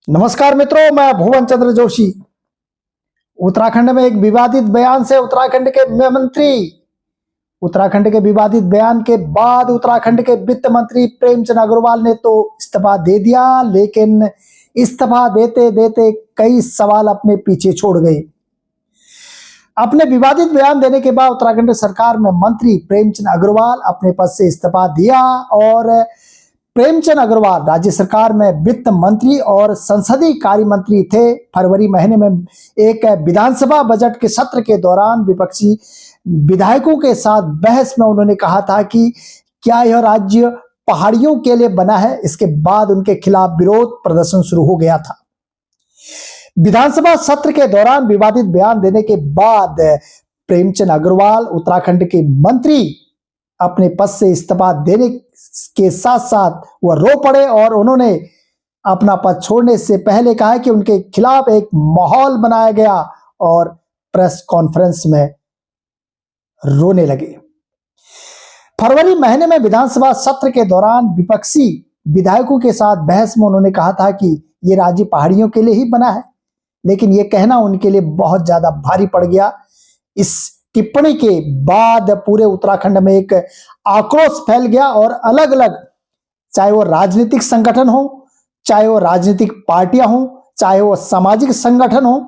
नमस्कार मित्रों, मैं भुवन चंद्र जोशी। उत्तराखंड में एक विवादित बयान से उत्तराखंड के विवादित बयान के बाद उत्तराखंड के वित्त मंत्री प्रेमचंद अग्रवाल ने तो इस्तीफा दे दिया, लेकिन इस्तीफा देते देते कई सवाल अपने पीछे छोड़ गए। अपने विवादित बयान देने के बाद उत्तराखंड सरकार में मंत्री प्रेमचंद अग्रवाल अपने पद से इस्तीफा दिया और प्रेमचंद अग्रवाल राज्य सरकार में वित्त मंत्री और संसदीय कार्य मंत्री थे। फरवरी महीने में एक विधानसभा बजट के सत्र के दौरान विपक्षी विधायकों के साथ बहस में उन्होंने कहा था कि क्या यह राज्य पहाड़ियों के लिए बना है। इसके बाद उनके खिलाफ विरोध प्रदर्शन शुरू हो गया था। विधानसभा सत्र के दौरान विवादित बयान देने के बाद प्रेमचंद अग्रवाल उत्तराखंड के मंत्री अपने पद से इस्तीफा देने के साथ साथ वह रो पड़े और उन्होंने अपना पद छोड़ने से पहले कहा कि उनके खिलाफ एक माहौल बनाया गया और प्रेस कॉन्फ्रेंस में रोने लगे। फरवरी महीने में विधानसभा सत्र के दौरान विपक्षी विधायकों के साथ बहस में उन्होंने कहा था कि यह राज्य पहाड़ियों के लिए ही बना है, लेकिन यह कहना उनके लिए बहुत ज्यादा भारी पड़ गया। इस टिप्पणी के बाद पूरे उत्तराखंड में एक आक्रोश फैल गया और अलग अलग, चाहे वो राजनीतिक संगठन हो, चाहे वो राजनीतिक पार्टियां हो, चाहे वो सामाजिक संगठन हो,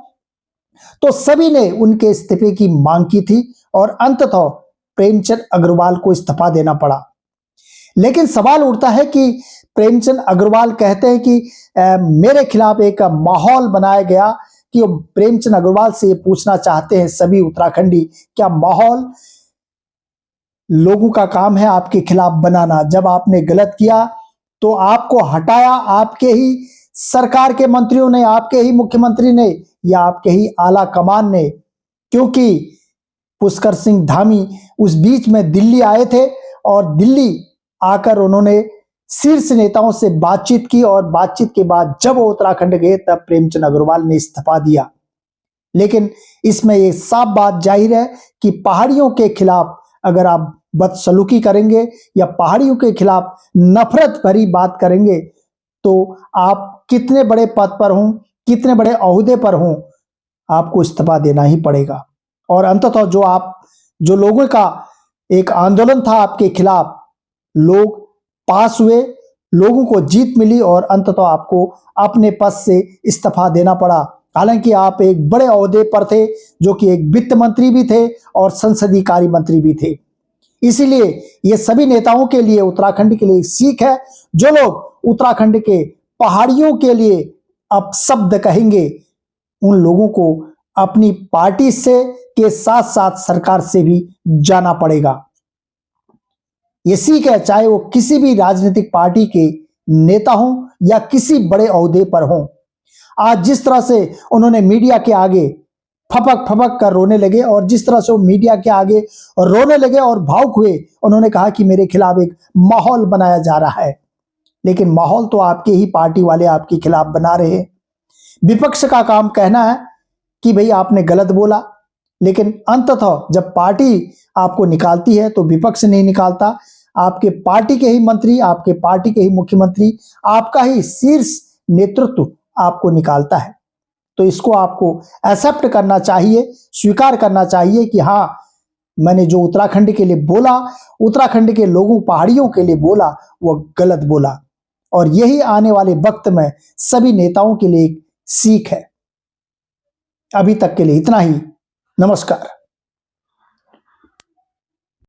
तो सभी ने उनके इस्तीफे की मांग की थी और अंततः प्रेमचंद अग्रवाल को इस्तीफा देना पड़ा। लेकिन सवाल उठता है कि प्रेमचंद अग्रवाल कहते हैं कि मेरे खिलाफ एक माहौल बनाया गया, कि प्रेमचंद अग्रवाल से ये पूछना चाहते हैं सभी उत्तराखंडी, क्या माहौल लोगों का काम है आपके खिलाफ बनाना? जब आपने गलत किया तो आपको हटाया आपके ही सरकार के मंत्रियों ने, आपके ही मुख्यमंत्री ने या आपके ही आला कमान ने, क्योंकि पुष्कर सिंह धामी उस बीच में दिल्ली आए थे और दिल्ली आकर उन्होंने शीर्ष नेताओं से बातचीत की और बातचीत के बाद जब वो उत्तराखंड गए तब प्रेमचंद अग्रवाल ने इस्तीफा दिया। लेकिन इसमें ये साफ बात जाहिर है कि पहाड़ियों के खिलाफ अगर आप बदसलूकी करेंगे या पहाड़ियों के खिलाफ नफरत भरी बात करेंगे तो आप कितने बड़े पद पर हों, कितने बड़े ओहदे पर हों, आपको इस्तीफा देना ही पड़ेगा। और अंततः जो लोगों का एक आंदोलन था आपके खिलाफ, लोग पास हुए, लोगों को जीत मिली और अंततः आपको अपने पद से इस्तीफा देना पड़ा। हालांकि आप एक बड़े ओहदे पर थे, जो कि एक वित्त मंत्री भी थे और संसदीय कार्य मंत्री भी थे। इसीलिए ये सभी नेताओं के लिए, उत्तराखंड के लिए सीख है। जो लोग उत्तराखंड के पहाड़ियों के लिए अपशब्द कहेंगे, उन लोगों को अपनी पार्टी से के साथ साथ सरकार से भी जाना पड़ेगा। ये सीख है, चाहे वो किसी भी राजनीतिक पार्टी के नेता हों या किसी बड़े ओहदे पर हों। आज जिस तरह से उन्होंने मीडिया के आगे फपक फपक कर रोने लगे और जिस तरह से वो मीडिया के आगे रोने लगे और भावुक हुए, उन्होंने कहा कि मेरे खिलाफ एक माहौल बनाया जा रहा है। लेकिन माहौल तो आपके ही पार्टी वाले आपके खिलाफ बना रहे हैं। विपक्ष का काम कहना है कि भाई आपने गलत बोला, लेकिन अंततः जब पार्टी आपको निकालती है तो विपक्ष नहीं निकालता। आपके पार्टी के ही मंत्री, आपके पार्टी के ही मुख्यमंत्री, आपका ही शीर्ष नेतृत्व आपको निकालता है। तो इसको आपको एक्सेप्ट करना चाहिए, स्वीकार करना चाहिए कि हाँ, मैंने जो उत्तराखंड के लिए बोला, उत्तराखंड के लोगों, पहाड़ियों के लिए बोला, वह गलत बोला। और यही आने वाले वक्त में सभी नेताओं के लिए एक सीख है। अभी तक के लिए इतना ही। नमस्कार।